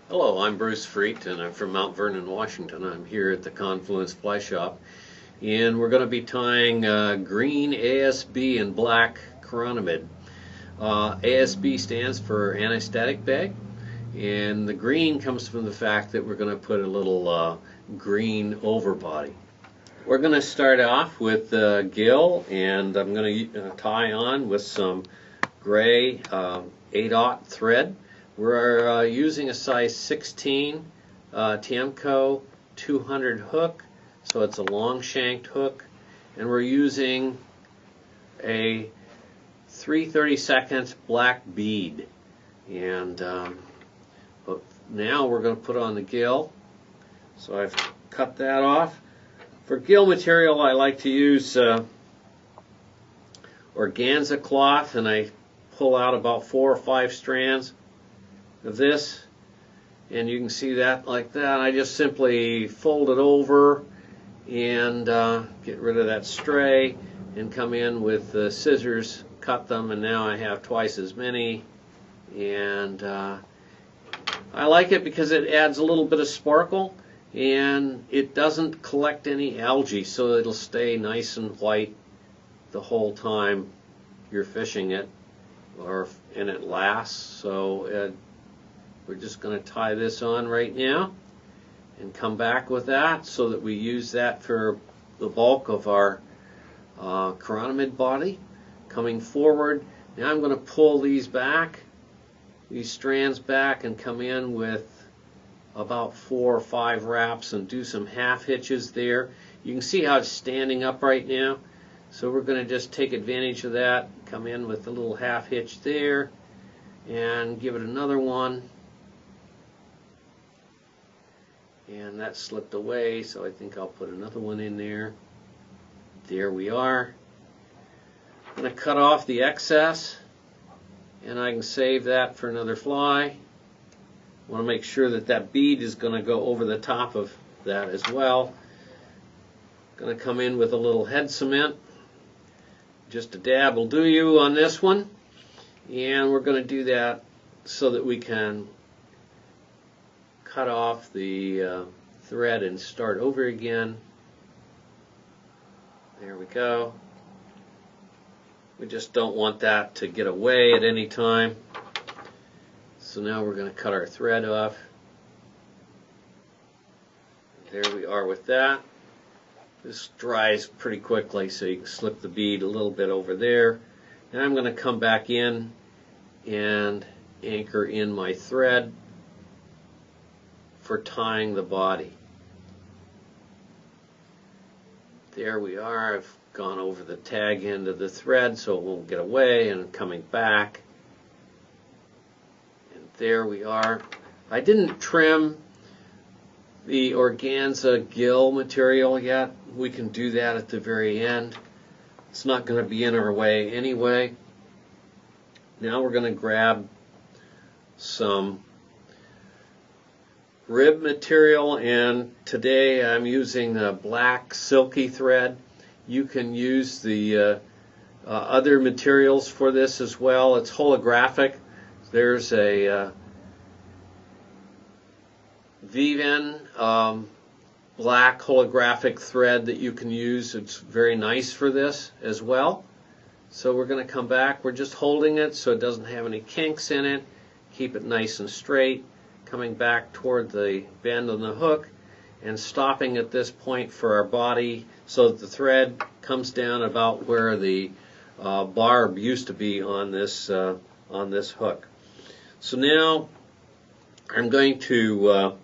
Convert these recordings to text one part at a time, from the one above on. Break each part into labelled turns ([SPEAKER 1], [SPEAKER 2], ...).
[SPEAKER 1] Hello, I'm Bruce Freet and I'm from Mount Vernon, Washington. I'm here at the Confluence Fly Shop and we're going to be tying green ASB and black Chironomid. ASB stands for anti-static bag, and the green comes from the fact that we're going to put a little green overbody. We're going to start off with Gill, and I'm going to tie on with some gray 8/0 thread. We're using a size 16 Tiemco 200 hook, so it's a long shanked hook, and we're using a 3/32 black bead. And but now we're going to put on the gill. So I've cut that off. For gill material, I like to use Organza cloth, and I pull out about 4 or 5 strands of this, and you can see that like that. I just simply fold it over and get rid of that stray and come in with the scissors, cut them, and now I have twice as many. And I like it because it adds a little bit of sparkle and it doesn't collect any algae, so it'll stay nice and white the whole time you're fishing it, and it lasts. So we're just going to tie this on right now and come back with that so that we use that for the bulk of our Chironomid body. Coming forward, now I'm going to pull these strands back, and come in with about 4 or 5 wraps and do some half hitches there. You can see how it's standing up right now, so we're going to just take advantage of that, come in with a little half hitch there and give it another one. And that slipped away, so I think I'll put another one in there. There we are. I'm going to cut off the excess, and I can save that for another fly. I want to make sure that that bead is going to go over the top of that as well. Going to come in with a little head cement. Just a dab will do you on this one. And we're going to do that so that we can cut off the thread and start over again. There we go. We just don't want that to get away at any time. So now we're going to cut our thread off. There we are with that. This dries pretty quickly, so you can slip the bead a little bit over there. Now I'm going to come back in and anchor in my thread for tying the body. There we are. I've gone over the tag end of the thread so it won't get away, and coming back. And there we are. I didn't trim the Organza gill material yet. We can do that at the very end. It's not going to be in our way anyway. Now we're going to grab some rib material, and today I'm using a black Sulky thread. You can use the other materials for this as well. It's holographic. There's a Veevus black holographic thread that you can use. It's very nice for this as well. So we're going to come back. We're just holding it so it doesn't have any kinks in it. Keep it nice and straight. Coming back toward the bend on the hook and stopping at this point for our body so that the thread comes down about where the barb used to be on this hook. So now I'm going to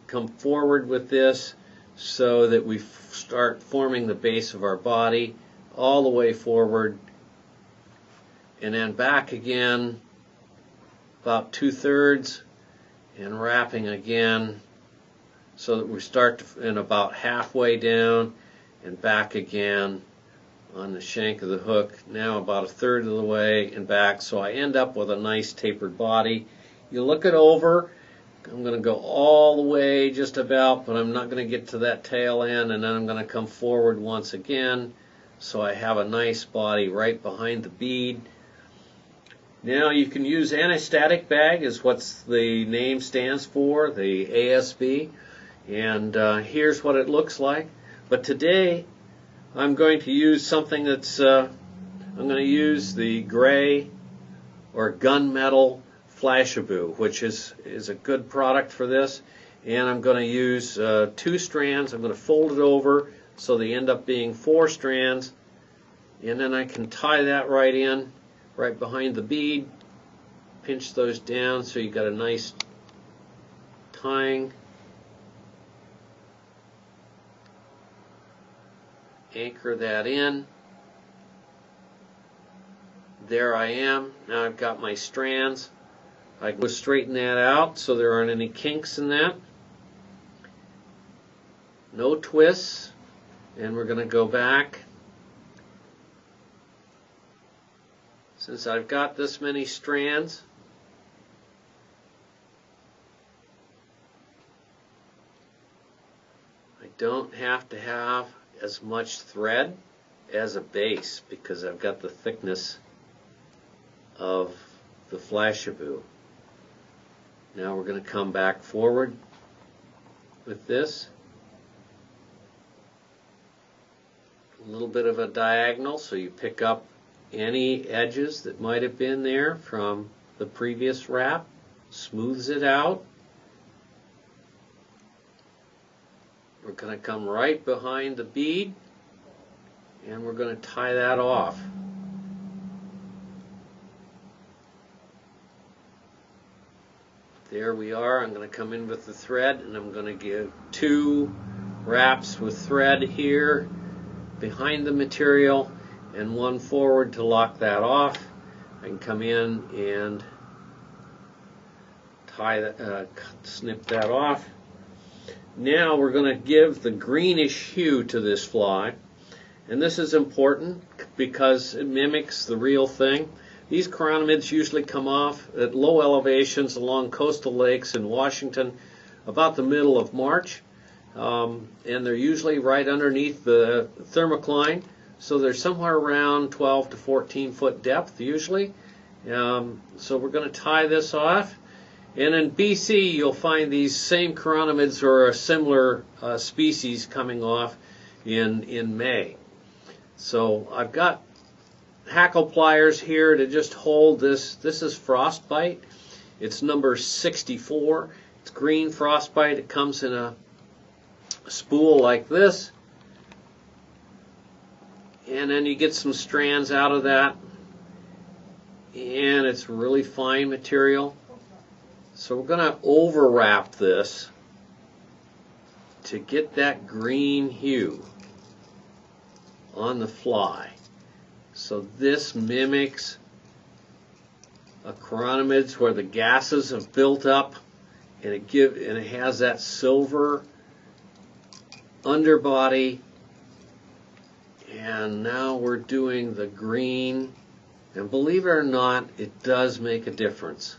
[SPEAKER 1] come forward with this so that we start forming the base of our body all the way forward, and then back again about 2/3 and wrapping again so that we start in about halfway down and back again on the shank of the hook, now about 1/3 of the way and back, so I end up with a nice tapered body. You look it over. I'm going to go all the way just about, but I'm not going to get to that tail end, and then I'm going to come forward once again so I have a nice body right behind the bead. Now you can use anti-static bag is what the name stands for, the ASB, and here's what it looks like. But today I'm going to use something that's, I'm going to use the gray or gunmetal Flashabou, which is a good product for this. And I'm going to use 2 strands. I'm going to fold it over so they end up being 4 strands. And then I can tie that right in, right behind the bead. Pinch those down so you've got a nice tying. Anchor that in. There I am. Now I've got my strands. I can straighten that out so there aren't any kinks in that. No twists. And we're going to go back. Since I've got this many strands, I don't have to have as much thread as a base because I've got the thickness of the Flashabou. Now we're going to come back forward with this. A little bit of a diagonal so you pick up any edges that might have been there from the previous wrap. Smooths it out. We're going to come right behind the bead and we're going to tie that off. There we are. I'm going to come in with the thread and I'm going to give 2 wraps with thread here behind the material and 1 forward to lock that off. I can come in and tie that, snip that off. Now we're going to give the greenish hue to this fly, and this is important because it mimics the real thing. These chironomids usually come off at low elevations along coastal lakes in Washington about the middle of March, and they're usually right underneath the thermocline, so they're somewhere around 12 to 14 foot depth usually. So we're going to tie this off. And in BC, you'll find these same chironomids or a similar species coming off in May. So I've got hackle pliers here to just hold this. This is FrostBite. It's number 64. It's green FrostBite. It comes in a spool like this. And then you get some strands out of that. And it's really fine material. So we're going to overwrap this to get that green hue on the fly. So this mimics a chironomids where the gases have built up and it has that silver underbody. And now we're doing the green, and believe it or not, it does make a difference.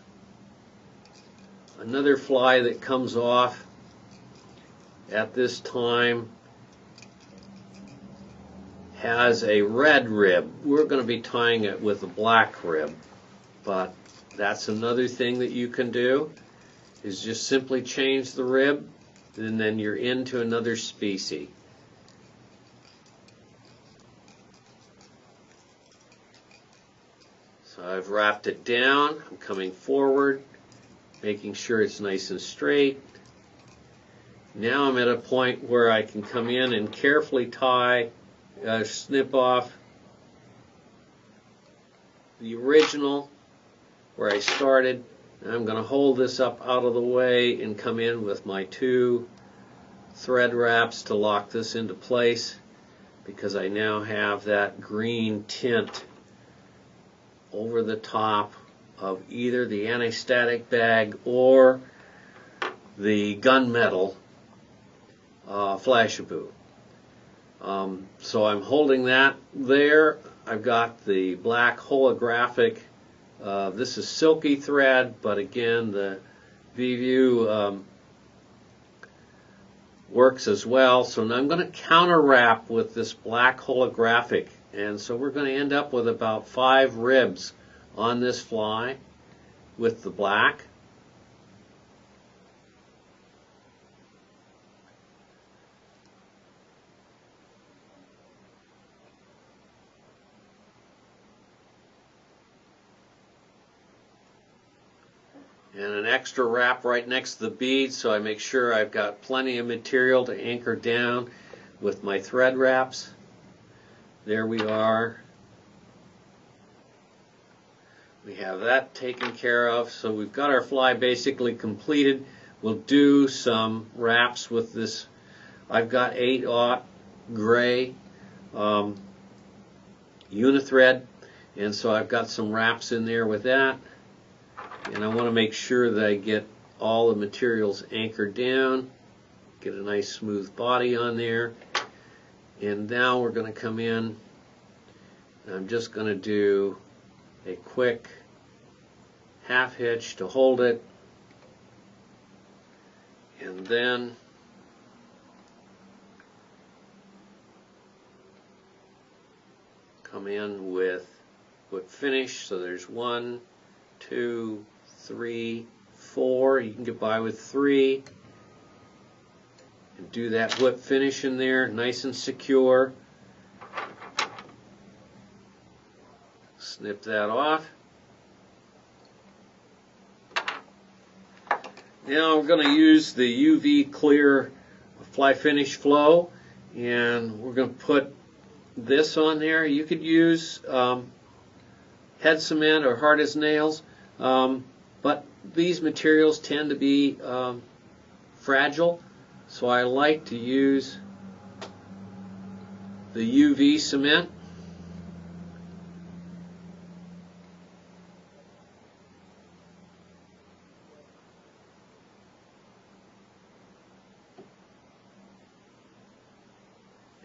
[SPEAKER 1] Another fly that comes off at this time has a red rib. We're going to be tying it with a black rib, but that's another thing that you can do, is just simply change the rib and then you're into another species. So I've wrapped it down. I'm coming forward, making sure it's nice and straight. Now I'm at a point where I can come in and carefully tie, snip off the original where I started. I'm going to hold this up out of the way and come in with my 2 thread wraps to lock this into place, because I now have that green tint over the top of either the anti-static bag or the gunmetal Flashabou. So I'm holding that there. I've got the black holographic. This is Sulky thread, but again the Veevus works as well. So now I'm going to counter wrap with this black holographic, and so we're going to end up with about 5 ribs on this fly with the black. And an extra wrap right next to the bead, so I make sure I've got plenty of material to anchor down with my thread wraps. There we are. We have that taken care of, so we've got our fly basically completed. We'll do some wraps with this. I've got 8/0 gray unithread, and so I've got some wraps in there with that. And I want to make sure that I get all the materials anchored down, get a nice smooth body on there. And now we're going to come in, and I'm just going to do a quick half hitch to hold it, and then come in with whip finish. So there's 1, 2, 3, 4. You can get by with 3. And do that whip finish in there, nice and secure. Snip that off. Now we're going to use the UV clear fly finish flow, and we're going to put this on there. You could use head cement or hard as nails, but these materials tend to be fragile, so I like to use the UV cement.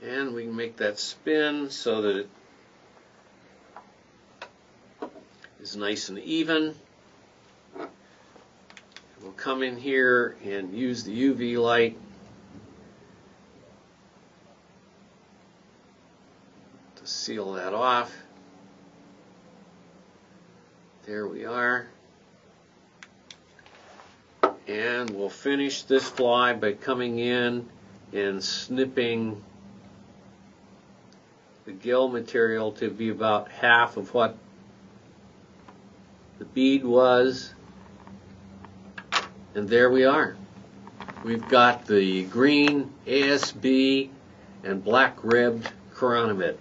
[SPEAKER 1] And we can make that spin so that it is nice and even. We'll come in here and use the UV light to seal that off. There we are. And we'll finish this fly by coming in and snipping the gill material to be about half of what the bead was. And there we are. We've got the green ASB and black ribbed chironomid.